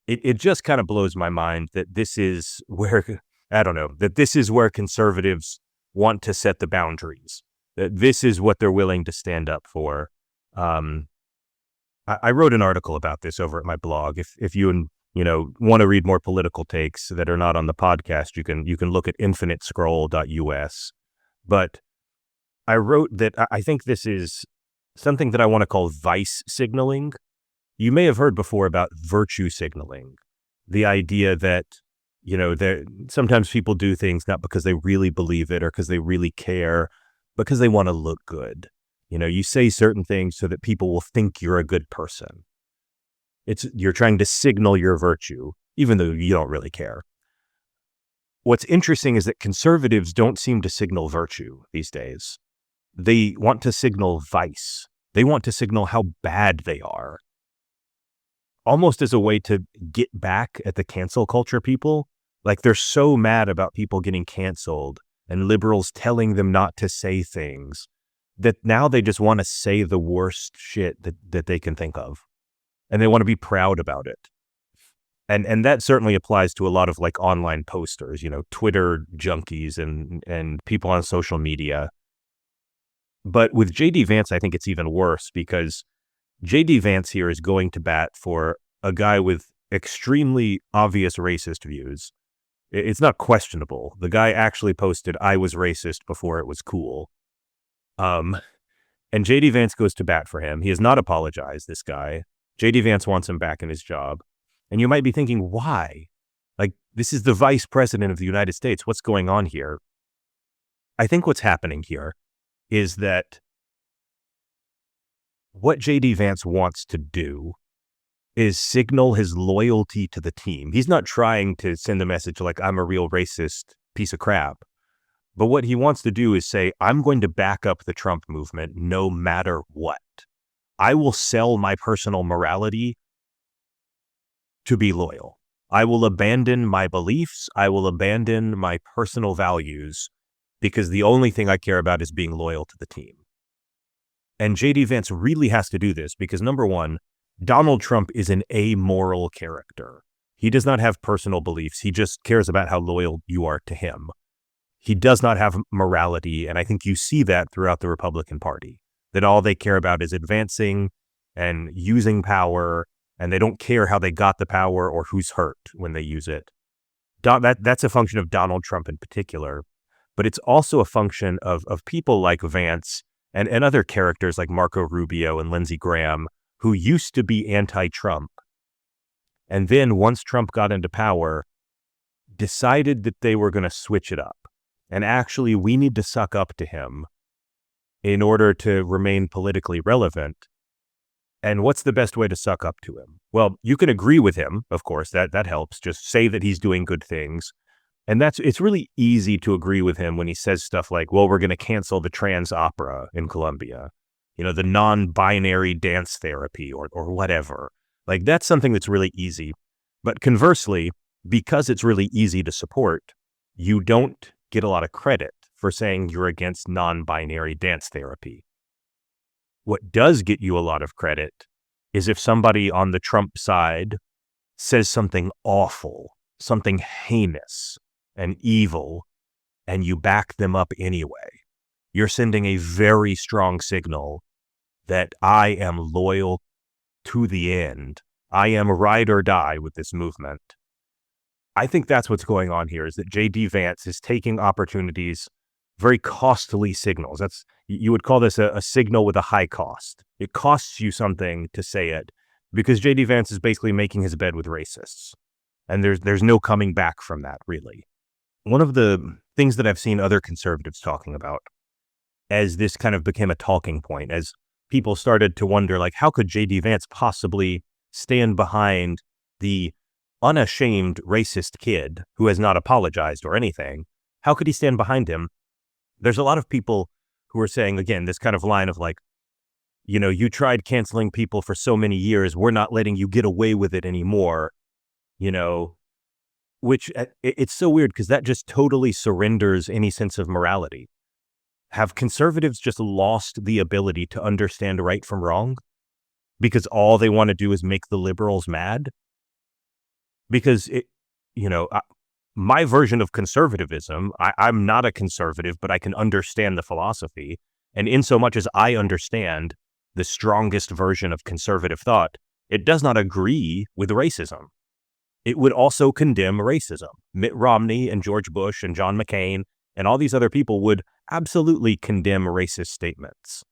it just kind of blows my mind that this is where, that this is where conservatives want to set the boundaries, that this is what they're willing to stand up for. I wrote an article about this over at my blog. If you want to read more political takes that are not on the podcast, you can look at infinitescroll.us. But I wrote that I think this is something that I want to call vice signaling. You may have heard before about virtue signaling, the idea that, sometimes people do things not because they really believe it or because they really care, because they want to look good. You say certain things so that people will think you're a good person. You're trying to signal your virtue, even though you don't really care. What's interesting is that conservatives don't seem to signal virtue these days. They want to signal vice. They want to signal how bad they are. Almost as a way to get back at the cancel culture people. Like they're so mad about people getting canceled and liberals telling them not to say things that now they just want to say the worst shit that they can think of. And they want to be proud about it. And that certainly applies to a lot of like online posters, Twitter junkies and people on social media. But with J.D. Vance, I think it's even worse because J.D. Vance here is going to bat for a guy with extremely obvious racist views. It's not questionable. The guy actually posted, I was racist before it was cool. And J.D. Vance goes to bat for him. He has not apologized, this guy. J.D. Vance wants him back in his job. And you might be thinking, why? Like, this is the vice president of the United States. What's going on here? I think what's happening here is that what J.D. Vance wants to do is signal his loyalty to the team. He's not trying to send a message like, I'm a real racist piece of crap. But what he wants to do is say, I'm going to back up the Trump movement no matter what. I will sell my personal morality to be loyal. I will abandon my beliefs. I will abandon my personal values because the only thing I care about is being loyal to the team. And J.D. Vance really has to do this because, number one, Donald Trump is an amoral character. He does not have personal beliefs. He just cares about how loyal you are to him. He does not have morality, and I think you see that throughout the Republican Party. that all they care about is advancing and using power, and they don't care how they got the power or who's hurt when they use it. That's a function of Donald Trump in particular, but it's also a function of people like Vance and other characters like Marco Rubio and Lindsey Graham, who used to be anti-Trump. And then once Trump got into power, decided that they were going to switch it up. And actually, we need to suck up to him in order to remain politically relevant. And what's the best way to suck up to him? Well, you can agree with him, of course, that helps. Just say that he's doing good things. And it's really easy to agree with him when he says stuff like, well, we're going to cancel the trans opera in Colombia, the non-binary dance therapy or whatever. Like, that's something that's really easy. But conversely, because it's really easy to support, you don't get a lot of credit for saying you're against non-binary dance therapy. What does get you a lot of credit is if somebody on the Trump side says something awful, something heinous and evil, and you back them up anyway. You're sending a very strong signal that I am loyal to the end. I am ride or die with this movement. I think that's what's going on here, is that J.D. Vance is taking opportunities, very costly signals. You would call this a signal with a high cost. It costs you something to say it, because J.D. Vance is basically making his bed with racists. And there's no coming back from that, really. One of the things that I've seen other conservatives talking about, as this kind of became a talking point, as people started to wonder, like, how could J.D. Vance possibly stand behind the unashamed racist kid who has not apologized or anything? How could he stand behind him? There's a lot of people who are saying, again, this kind of line of like, you tried canceling people for so many years. We're not letting you get away with it anymore, which it's so weird because that just totally surrenders any sense of morality. Have conservatives just lost the ability to understand right from wrong because all they want to do is make the liberals mad? Because my version of conservatism, I'm not a conservative, but I can understand the philosophy. And in so much as I understand the strongest version of conservative thought, it does not agree with racism. It would also condemn racism. Mitt Romney and George Bush and John McCain and all these other people would absolutely condemn racist statements.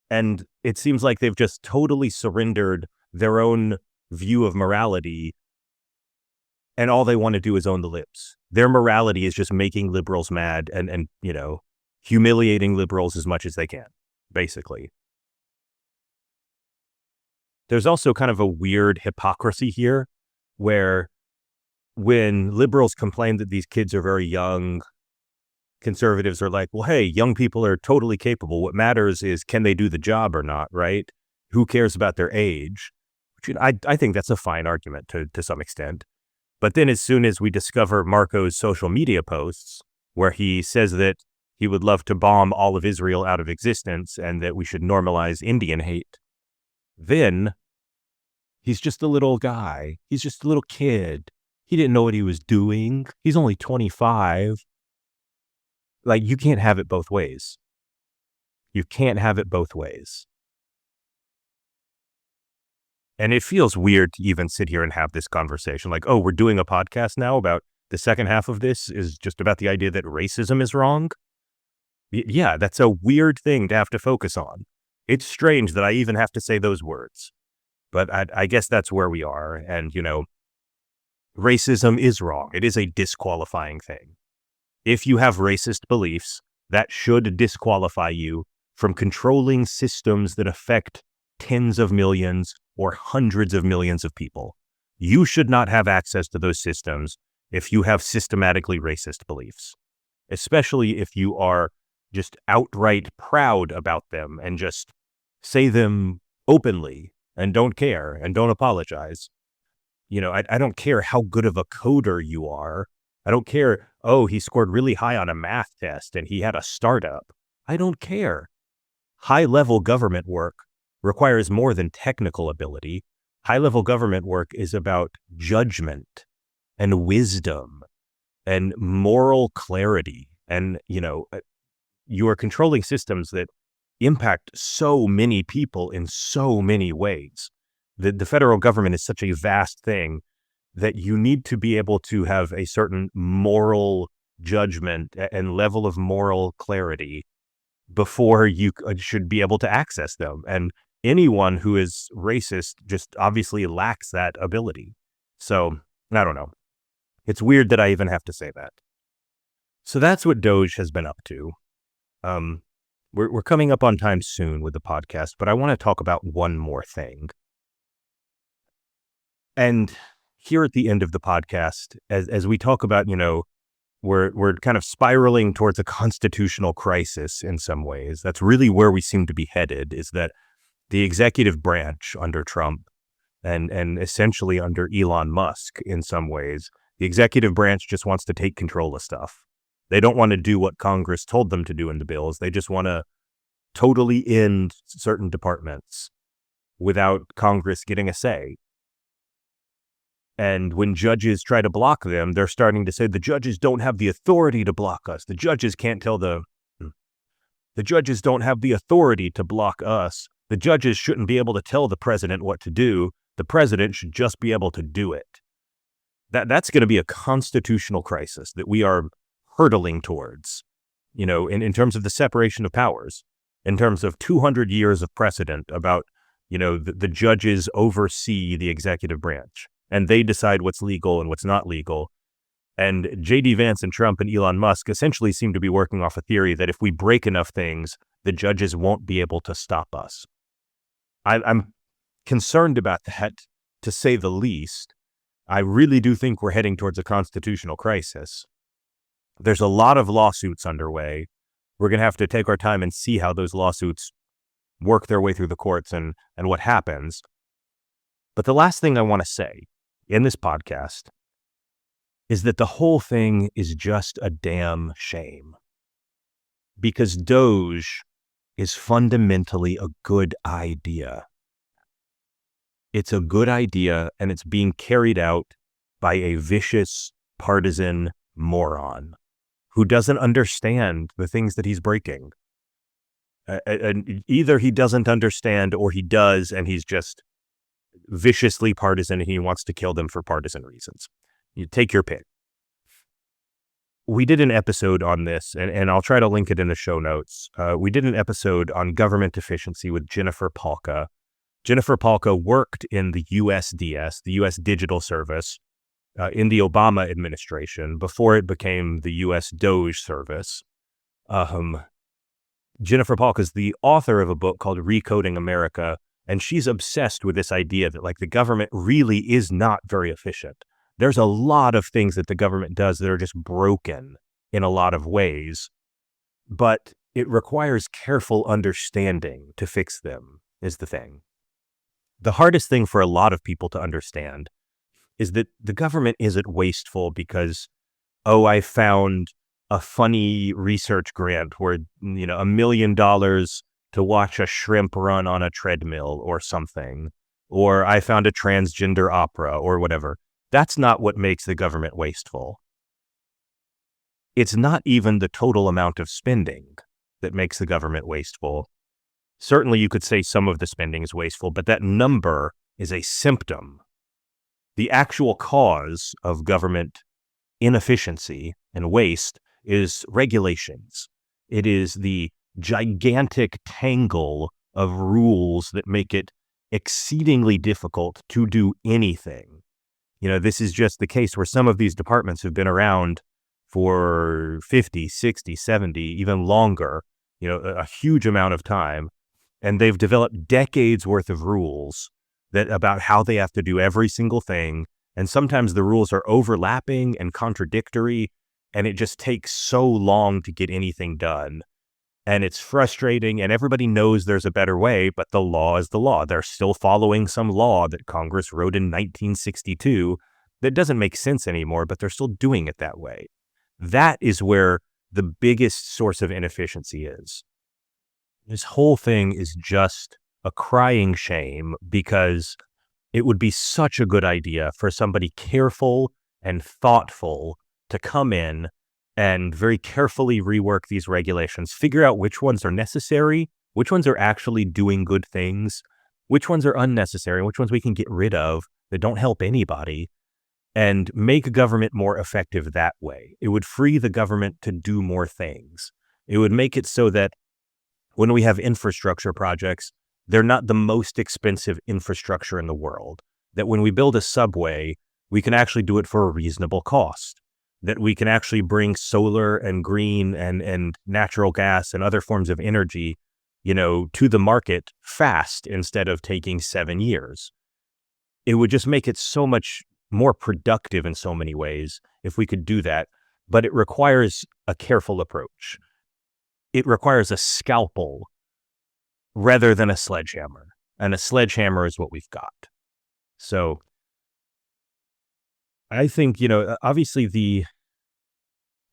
And it seems like they've just totally surrendered their own view of morality, and all they want to do is own the libs. Their morality is just making liberals mad and humiliating liberals as much as they can, basically. There's also kind of a weird hypocrisy here where when liberals complain that these kids are very young, conservatives are like, well, hey, young people are totally capable. What matters is, can they do the job or not, right? Who cares about their age? Which, I think that's a fine argument to some extent. But then as soon as we discover Marco's social media posts, where he says that he would love to bomb all of Israel out of existence and that we should normalize Indian hate, then he's just a little guy. He's just a little kid. He didn't know what he was doing. He's only 25. Like, you can't have it both ways. You can't have it both ways. And it feels weird to even sit here and have this conversation. Like, oh, we're doing a podcast now about the second half of this is just about the idea that racism is wrong. Yeah, that's a weird thing to have to focus on. It's strange that I even have to say those words. But I guess that's where we are. And, racism is wrong. It is a disqualifying thing. If you have racist beliefs, that should disqualify you from controlling systems that affect tens of millions or hundreds of millions of people. You should not have access to those systems if you have systematically racist beliefs, especially if you are just outright proud about them and just say them openly and don't care and don't apologize. I don't care how good of a coder you are. I don't care, oh, he scored really high on a math test and he had a startup. I don't care. High-level government work requires more than technical ability. High-level government work is about judgment and wisdom and moral clarity. And, you are controlling systems that impact so many people in so many ways. The federal government is such a vast thing that you need to be able to have a certain moral judgment and level of moral clarity before you should be able to access them. And anyone who is racist just obviously lacks that ability. So I don't know. It's weird that I even have to say that. So that's what DOGE has been up to. Um, we're coming up on time soon with the podcast, but I want to talk about one more thing. And here at the end of the podcast, as we talk about, we're kind of spiraling towards a constitutional crisis in some ways. That's really where we seem to be headed, is that the executive branch under Trump and essentially under Elon Musk in some ways, the executive branch just wants to take control of stuff. They don't want to do what Congress told them to do in the bills. They just want to totally end certain departments without Congress getting a say. And when judges try to block them, they're starting to say the judges don't have the authority to block us. The judges don't have the authority to block us. The judges shouldn't be able to tell the president what to do. The president should just be able to do it. That's going to be a constitutional crisis that we are hurtling towards, in terms of the separation of powers, in terms of 200 years of precedent about, the judges oversee the executive branch. And they decide what's legal and what's not legal. And J.D. Vance and Trump and Elon Musk essentially seem to be working off a theory that if we break enough things, the judges won't be able to stop us. I'm concerned about that, to say the least. I really do think we're heading towards a constitutional crisis. There's a lot of lawsuits underway. We're going to have to take our time and see how those lawsuits work their way through the courts and what happens. But the last thing I want to say in this podcast is that the whole thing is just a damn shame. Because DOGE is fundamentally a good idea. It's a good idea, and it's being carried out by a vicious, partisan moron who doesn't understand the things that he's breaking. And either he doesn't understand or he does, and he's just viciously partisan and he wants to kill them for partisan reasons. You take your pick. We did an episode on this, and I'll try to link it in the show notes. We did an episode on government efficiency with Jennifer Palka. Jennifer Palka worked in the USDS, the U.S. Digital Service, in the Obama administration before it became the U.S. DOGE service. Jennifer Palka is the author of a book called Recoding America, and she's obsessed with this idea that the government really is not very efficient. There's a lot of things that the government does that are just broken in a lot of ways, but it requires careful understanding to fix them, is the thing. The hardest thing for a lot of people to understand is that the government isn't wasteful because, I found a funny research grant where, $1 million to watch a shrimp run on a treadmill or something, or I found a transgender opera or whatever. That's not what makes the government wasteful. It's not even the total amount of spending that makes the government wasteful. Certainly you could say some of the spending is wasteful, but that number is a symptom. The actual cause of government inefficiency and waste is regulations. It is the gigantic tangle of rules that make it exceedingly difficult to do anything. This is just the case where some of these departments have been around for 50, 60, 70, even longer, a huge amount of time. And they've developed decades worth of rules about how they have to do every single thing. And sometimes the rules are overlapping and contradictory, and it just takes so long to get anything done. And it's frustrating, and everybody knows there's a better way, but the law is the law. They're still following some law that Congress wrote in 1962 that doesn't make sense anymore, but they're still doing it that way. That is where the biggest source of inefficiency is. This whole thing is just a crying shame because it would be such a good idea for somebody careful and thoughtful to come in and very carefully rework these regulations, figure out which ones are necessary, which ones are actually doing good things, which ones are unnecessary, which ones we can get rid of that don't help anybody, and make government more effective that way. It would free the government to do more things. It would make it so that when we have infrastructure projects, they're not the most expensive infrastructure in the world. That when we build a subway, we can actually do it for a reasonable cost. That we can actually bring solar and green and natural gas and other forms of energy, to the market fast instead of taking 7 years. It would just make it so much more productive in so many ways if we could do that. But it requires a careful approach. It requires a scalpel rather than a sledgehammer. And a sledgehammer is what we've got. So I think, obviously the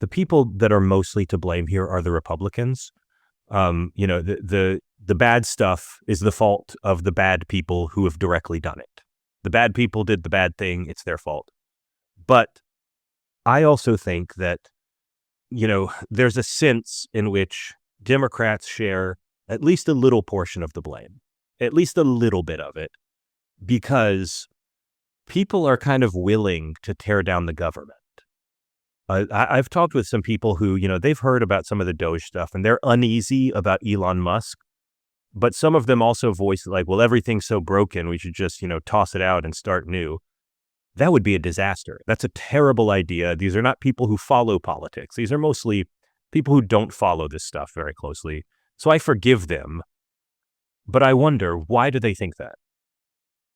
people that are mostly to blame here are the Republicans. The bad stuff is the fault of the bad people who have directly done it. The bad people did the bad thing. It's their fault. But I also think that, there's a sense in which Democrats share at least a little portion of the blame, at least a little bit of it, because people are kind of willing to tear down the government. I've talked with some people who, they've heard about some of the DOGE stuff and they're uneasy about Elon Musk. But some of them also voice like, well, everything's so broken, we should just, toss it out and start new. That would be a disaster. That's a terrible idea. These are not people who follow politics. These are mostly people who don't follow this stuff very closely. So I forgive them. But I wonder, why do they think that?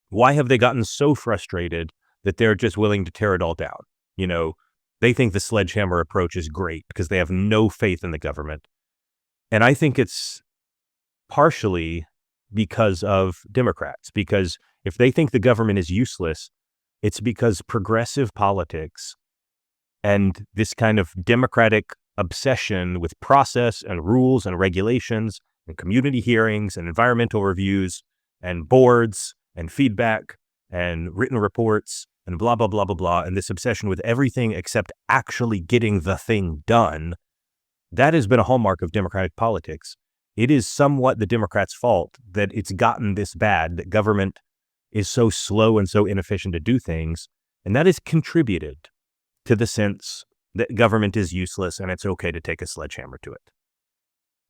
Why have they gotten so frustrated that they're just willing to tear it all down? They think the sledgehammer approach is great because they have no faith in the government. And I think it's partially because of Democrats, because if they think the government is useless, it's because progressive politics and this kind of democratic obsession with process and rules and regulations and community hearings and environmental reviews and boards and feedback and written reports and blah, blah, blah, blah, blah, and this obsession with everything except actually getting the thing done, that has been a hallmark of democratic politics. It is somewhat the Democrats' fault that it's gotten this bad, that government is so slow and so inefficient to do things, and that has contributed to the sense that government is useless and it's okay to take a sledgehammer to it.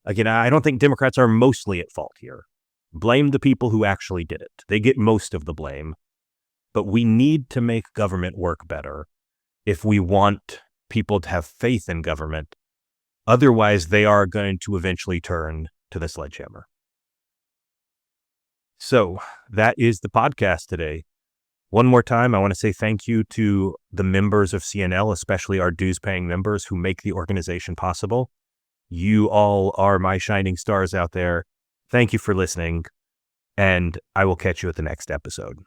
Again, I don't think Democrats are mostly at fault here. Blame the people who actually did it. They get most of the blame. But we need to make government work better if we want people to have faith in government. Otherwise, they are going to eventually turn to the sledgehammer. So that is the podcast today. One more time, I want to say thank you to the members of CNL, especially our dues-paying members who make the organization possible. You all are my shining stars out there. Thank you for listening, and I will catch you at the next episode.